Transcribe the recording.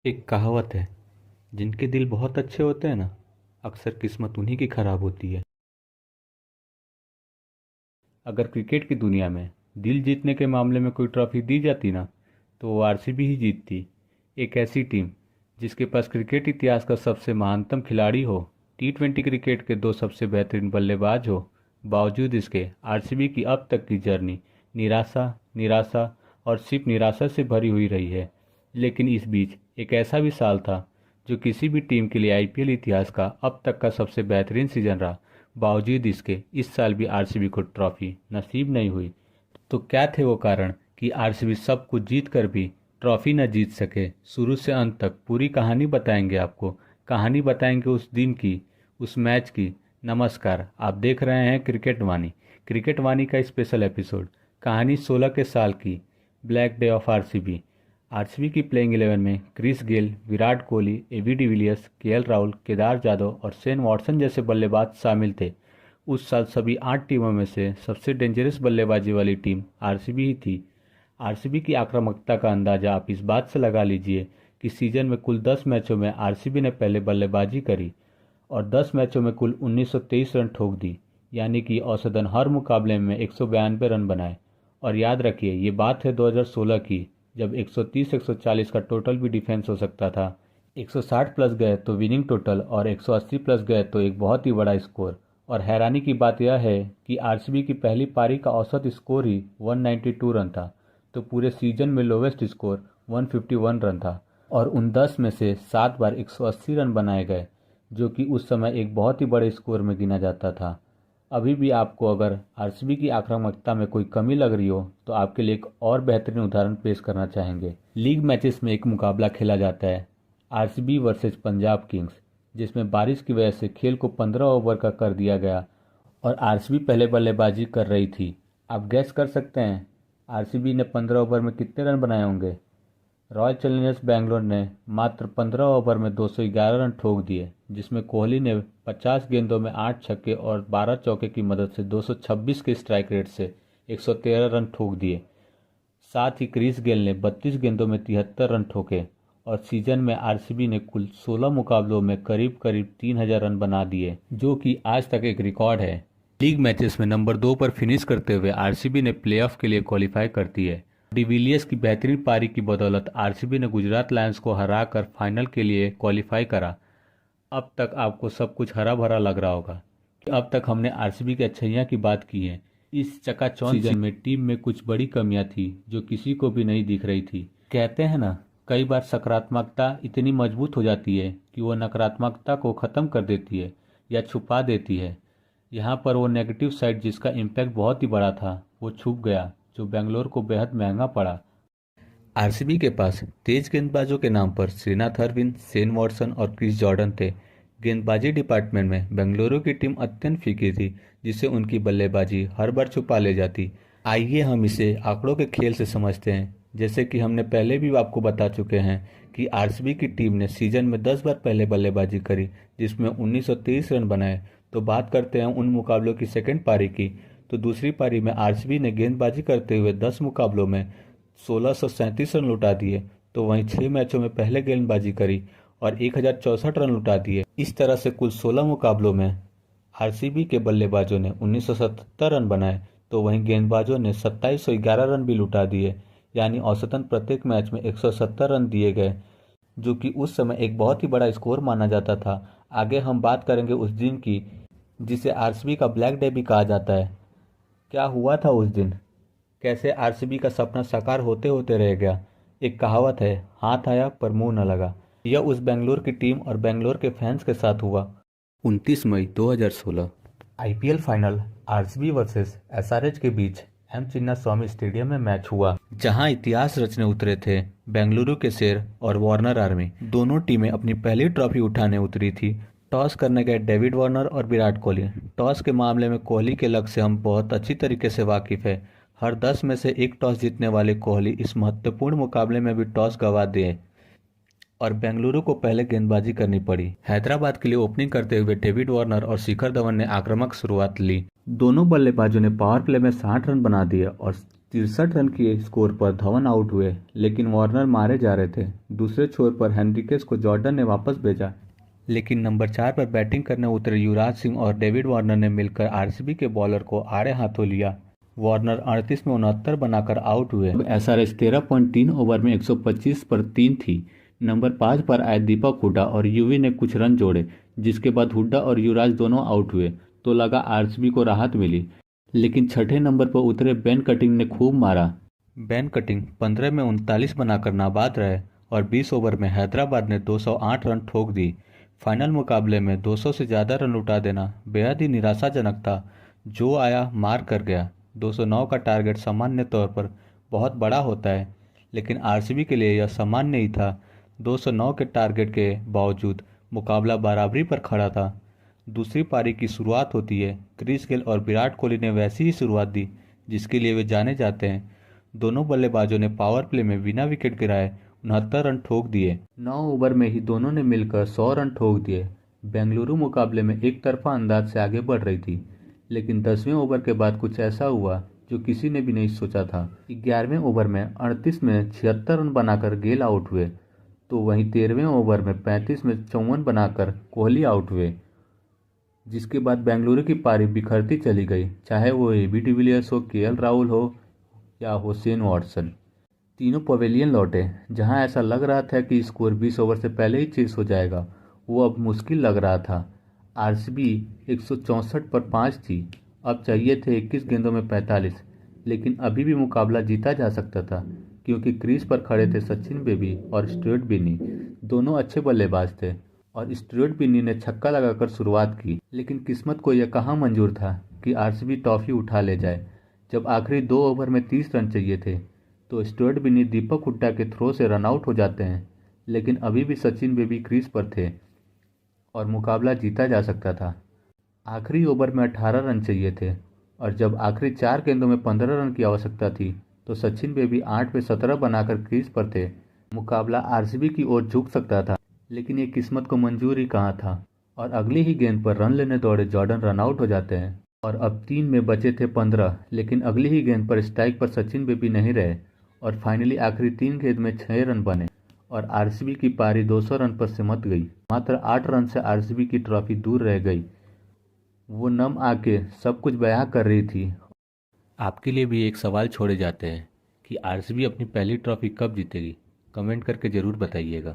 एक कहावत है, जिनके दिल बहुत अच्छे होते हैं ना, अक्सर किस्मत उन्हीं की खराब होती है। अगर क्रिकेट की दुनिया में दिल जीतने के मामले में कोई ट्रॉफी दी जाती ना, तो वो आरसीबी ही जीतती। एक ऐसी टीम जिसके पास क्रिकेट इतिहास का सबसे महानतम खिलाड़ी हो, टी20 क्रिकेट के दो सबसे बेहतरीन बल्लेबाज हो, बावजूद इसके आरसीबी की अब तक की जर्नी निराशा निराशा और सिर्फ निराशा से भरी हुई रही है। लेकिन इस बीच एक ऐसा भी साल था जो किसी भी टीम के लिए आईपीएल इतिहास का अब तक का सबसे बेहतरीन सीजन रहा। बावजूद इसके इस साल भी आरसीबी को ट्रॉफी नसीब नहीं हुई। तो क्या थे वो कारण कि आरसीबी सब कुछ जीत कर भी ट्रॉफी न जीत सके? शुरू से अंत तक पूरी कहानी बताएंगे आपको। कहानी बताएंगे उस दिन की, उस मैच की। नमस्कार, आप देख रहे हैं क्रिकेट वानी का स्पेशल एपिसोड। कहानी 16 के साल की, black day of RCB. RCB की प्लेइंग 11 में Chris Gayle, Virat Kohli, A B de Villiers, K L Rahul, Kedar Jadhav और शेन वॉटसन जैसे बल्लेबाज शामिल थे। उस साल सभी 8 टीमों में से सबसे डेंजरस बल्लेबाजी वाली टीम आरसीबी ही थी। आरसीबी की आक्रामकता का अंदाजा आप इस बात से लगा लीजिए कि सीजन में कुल 10 मैचों में आरसीबी ने पहले बल्लेबाजी करी और 10 मैचों में कुल 1923 रन ठोक दी, यानी कि औसतन हर मुकाबले में 192 रन बनाए। और याद रखिए, ये बात है 2016 की, जब 130-140 का टोटल भी डिफेंस हो सकता था। 160 प्लस गए तो विनिंग टोटल और 180 प्लस गए तो एक बहुत ही बड़ा स्कोर। और हैरानी की बात यह है कि आरसीबी की पहली पारी का औसत स्कोर ही 192 रन था, तो पूरे सीजन में लोवेस्ट स्कोर 151 रन था। और उन 10 में से 7 बार 180 रन बनाए गए, जो कि उस समय एक बहुत ही बड़े स्कोर में गिना जाता था। अभी भी आपको अगर आरसीबी की आक्रामकता में कोई कमी लग रही हो, तो आपके लिए एक और बेहतरीन उदाहरण पेश करना चाहेंगे। लीग मैचेस में एक मुकाबला खेला जाता है, आरसीबी वर्सेस पंजाब किंग्स, जिसमें बारिश की वजह से खेल को 15 ओवर का कर दिया गया और आरसीबी पहले बल्लेबाजी कर रही थी। आप गैस कर सकते हैं आरसीबी ने 15 ओवर में कितने रन बनाए होंगे? रॉयल चैलेंजर्स बैंगलोर ने मात्र 15 ओवर में 211 रन ठोक दिए, जिसमें कोहली ने 50 गेंदों में 8 छक्के और 12 चौके की मदद से 226 के स्ट्राइक रेट से 113 रन ठोक दिए। साथ ही क्रिस गेल ने 32 गेंदों में 73 रन ठोके और सीजन में आरसीबी ने कुल 16 मुकाबलों में करीब करीब 3000 रन बना दिए, जो कि आज तक एक रिकॉर्ड है। लीग मैचेस में नंबर 2 पर फिनिश करते हुए आरसीबी ने प्लेऑफ के लिए क्वालिफाई करती है। डिविलियर्स की बेहतरीन पारी की बदौलत आरसीबी ने गुजरात लायंस को हराकर फाइनल के लिए क्वालिफाई करा। अब तक आपको सब कुछ हरा भरा लग रहा होगा कि अब तक हमने आरसीबी की अच्छाइयाँ की बात की है। इस चकाचौंध सीजन में टीम में कुछ बड़ी कमियां थी जो किसी को भी नहीं दिख रही थी। कहते हैं ना, कई बार सकारात्मकता इतनी मजबूत हो जाती है कि वो नकारात्मकता को ख़त्म कर देती है या छुपा देती है। यहाँ पर वो नेगेटिव साइड जिसका इम्पैक्ट बहुत ही बड़ा था, वो छुप गया, जो बेंगलोर को बेहद महंगा पड़ा। आरसीबी के पास तेज गेंदबाजों के नाम पर श्रीनाथ अरविंद, शेन वॉटसन और क्रिस जॉर्डन थे। गेंदबाजी डिपार्टमेंट में बेंगलुरु की टीम अत्यंत फीकी थी, जिसे उनकी बल्लेबाजी हर बार छुपा ले जाती। आइए हम इसे आंकड़ों के खेल से समझते हैं। जैसे कि हमने पहले भी आपको बता चुके हैं कि आरसीबी की टीम ने सीजन में 10 बार पहले बल्लेबाजी करी, जिसमें 1923 रन बनाए। तो बात करते हैं उन मुकाबलों की सेकेंड पारी की। तो दूसरी पारी में आरसीबी ने गेंदबाजी करते हुए 10 मुकाबलों में 1637 रन लुटा दिए, तो वहीं 6 मैचों में पहले गेंदबाजी करी और 1064 रन लुटा दिए। इस तरह से कुल 16 मुकाबलों में आरसीबी के बल्लेबाजों ने 1977 रन बनाए, तो वहीं गेंदबाजों ने 2711 रन भी लुटा दिए, यानी औसतन प्रत्येक मैच में 170 रन दिए गए, जो कि उस समय एक बहुत ही बड़ा स्कोर माना जाता था। आगे हम बात करेंगे उस दिन की, जिसे आरसीबी का ब्लैक डे भी कहा जाता है। क्या हुआ था उस दिन? कैसे आरसीबी का सपना साकार होते होते रह गया? एक कहावत है, हाथ आया पर मुंह न लगा। यह उस बेंगलोर की टीम और बेंगलोर के फैंस के साथ हुआ। 29 मई 2016 IPL final RCB versus SRH के बीच एम चिन्नास्वामी स्टेडियम में मैच हुआ, जहां इतिहास रचने उतरे थे बेंगलुरु के शेर और वार्नर आर्मी। दोनों टीमें अपनी पहली ट्रॉफी उठाने उतरी थी। टॉस करने गए डेविड वार्नर और विराट कोहली। टॉस के मामले में कोहली के लक से हम बहुत अच्छी तरीके से वाकिफ है। हर 10 में से एक टॉस जीतने वाले कोहली इस महत्वपूर्ण मुकाबले में भी टॉस गंवा दिए और बेंगलुरु को पहले गेंदबाजी करनी पड़ी। हैदराबाद के लिए ओपनिंग करते हुए डेविड वार्नर और शिखर धवन ने आक्रामक शुरुआत ली। दोनों बल्लेबाजों ने पावर प्ले में 60 रन बना दिए और 63 रन के स्कोर पर धवन आउट हुए, लेकिन वार्नर मारे जा रहे थे। दूसरे छोर पर हेनरिकेस को जॉर्डन ने वापस भेजा, लेकिन नंबर 4 पर बैटिंग करने उतरे युवराज सिंह और डेविड वार्नर ने मिलकर आरसीबी के बॉलर को आड़े हाथों लिया। वार्नर 38 में 69 बनाकर आउट हुए। एसआरएच 13.3 ओवर में 125 पर 3 थी। नंबर 5 पर आए दीपक हुड्डा और युवी ने कुछ रन जोड़े, जिसके बाद हुड्डा और युवराज दोनों आउट हुए तो लगा आरसीबी को राहत मिली। लेकिन छठे नंबर पर उतरे बेन कटिंग ने खूब मारा। बेन कटिंग 15 में 39 बनाकर नाबाद रहे और 20 ओवर में हैदराबाद ने 208 रन ठोक दी। फाइनल मुकाबले में 200 से ज़्यादा रन लुटा देना बेहद ही निराशाजनक था। जो आया मार कर गया। 209 का टारगेट सामान्य तौर पर बहुत बड़ा होता है, लेकिन आरसीबी के लिए यह सामान्य ही था। 209 के टारगेट के बावजूद मुकाबला बराबरी पर खड़ा था। दूसरी पारी की शुरुआत होती है। क्रिस गेल और विराट कोहली ने वैसी ही शुरुआत दी जिसके लिए वे जाने जाते हैं। दोनों बल्लेबाजों ने पावर प्ले में बिना विकेट गिराए 69 रन ठोक दिए। 9 ओवर में ही दोनों ने मिलकर 100 रन ठोक दिए। बेंगलुरु मुकाबले में एक तरफा अंदाज से आगे बढ़ रही थी, लेकिन 10वें ओवर के बाद कुछ ऐसा हुआ जो किसी ने भी नहीं सोचा था। 11वें ओवर में 38 में 76 रन बनाकर गेल आउट हुए, तो वहीं 13वें ओवर में 35 में 54 बनाकर कोहली आउट हुए, जिसके बाद बेंगलुरु की पारी बिखरती चली गई, चाहे वो एबी डिविलियर्स हो, केएल राहुल हो या हो शेन वॉटसन। तीनों पवेलियन लौटे। जहां ऐसा लग रहा था कि स्कोर 20 ओवर से पहले ही चेस हो जाएगा, वो अब मुश्किल लग रहा था। आरसीबी 164 पर 5 थी। अब चाहिए थे 21 गेंदों में 45, लेकिन अभी भी मुकाबला जीता जा सकता था, क्योंकि क्रीज पर खड़े थे सचिन बेबी और स्टुअर्ट बिन्नी। दोनों अच्छे बल्लेबाज थे और स्टुअर्ट बिन्नी ने छक्का लगाकर शुरुआत की, लेकिन किस्मत को यह कहाँ मंजूर था कि आरसीबी ट्रॉफी उठा ले जाए। जब आखिरी 2 ओवर में 30 रन चाहिए थे, तो स्टुअर्ट बिन्नी दीपक हुड्डा के थ्रो से रनआउट हो जाते हैं, लेकिन अभी भी सचिन बेबी क्रीज पर थे और मुकाबला जीता जा सकता था। आखिरी ओवर में 18 रन चाहिए थे और जब आखिरी 4 गेंदों में 15 रन की आवश्यकता थी, तो सचिन बेबी 8 पे 17 बनाकर क्रीज पर थे। मुकाबला आरसीबी की ओर झुक सकता था, लेकिन ये किस्मत को मंजूर ही कहाँ था और अगली ही गेंद पर रन लेने दौड़े जॉर्डन रनआउट हो जाते हैं और अब 3 में बचे थे 15, लेकिन अगली ही गेंद पर स्ट्राइक पर सचिन बेबी नहीं रहे और फाइनली आखिरी 3 गेंद में 6 रन बने और आरसीबी की पारी 200 रन पर सिमट गई। मात्र 8 रन से आरसीबी की ट्रॉफी दूर रह गई। वो नम आके सब कुछ बयां कर रही थी। आपके लिए भी एक सवाल छोड़े जाते हैं कि आरसीबी अपनी पहली ट्रॉफी कब जीतेगी। कमेंट करके ज़रूर बताइएगा।